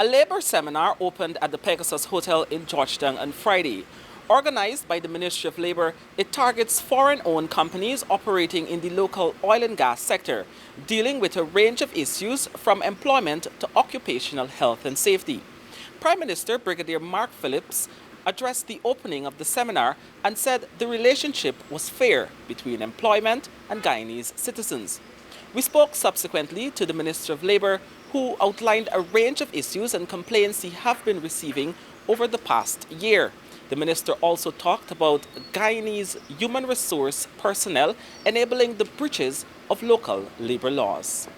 A labor seminar opened at the Pegasus Hotel in Georgetown on Friday. Organized by the Ministry of Labor, it targets foreign-owned companies operating in the local oil and gas sector, dealing with a range of issues from employment to occupational health and safety. Prime Minister Brigadier Mark Phillips addressed the opening of the seminar and said the relationship was fair between employment and Guyanese citizens. We spoke subsequently to the Minister of Labor, who outlined a range of issues and complaints he have been receiving over the past year. The minister also talked about Guyanese Human Resource personnel enabling the breaches of local labor laws.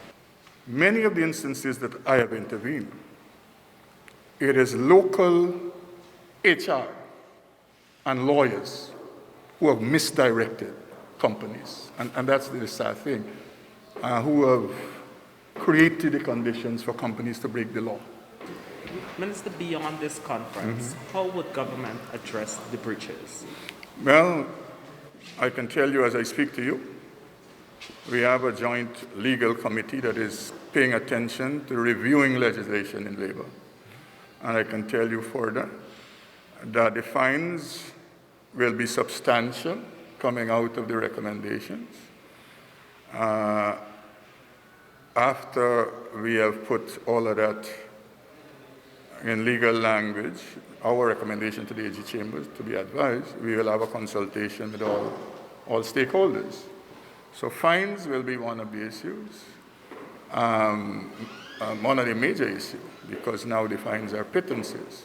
Many of the instances that I have intervened, it is local HR and lawyers who have misdirected companies, and that's the sad thing, who have created the conditions for companies to break the law. Minister, beyond this conference, how would government address the breaches? Well, I can tell you as I speak to you, we have a joint legal committee that is paying attention to reviewing legislation in labor. And I can tell you further that the fines will be substantial coming out of the recommendations. After we have put all of that in legal language, our recommendation to the AG Chambers to be advised, we will have a consultation with all stakeholders. So fines will be one of the issues, one of the major issues, because now the fines are pittances.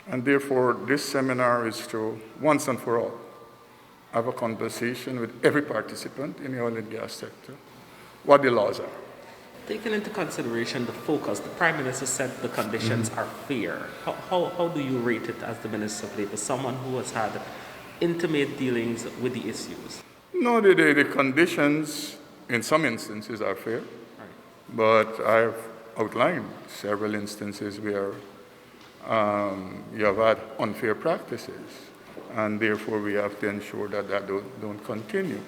And therefore, this seminar is to, once and for all, have a conversation with every participant in the oil and gas sector, what the laws are. Taking into consideration the focus, the Prime Minister said the conditions are fair. How do you rate it as the Minister of Labour, someone who has had intimate dealings with the issues? No, the conditions in some instances are fair, right. But I've outlined several instances where you have had unfair practices, and therefore we have to ensure that that don't continue.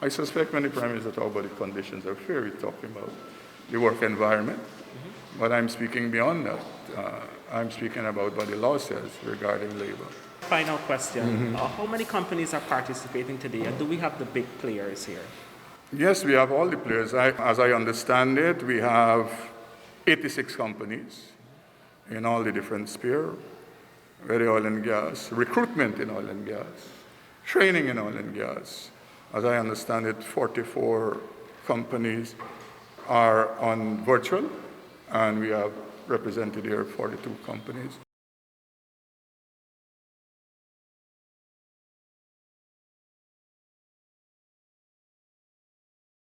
I suspect when the Prime Minister talks about the conditions are fair, he's talking about the work environment, but I'm speaking beyond that. I'm speaking about what the law says regarding labor. Final question. How many companies are participating today, and do we have the big players here? Yes, we have all the players. As I understand it, we have 86 companies in all the different spheres, whether oil and gas, recruitment in oil and gas, training in oil and gas. As I understand it, 44 companies are on virtual, and we have represented here 42 companies.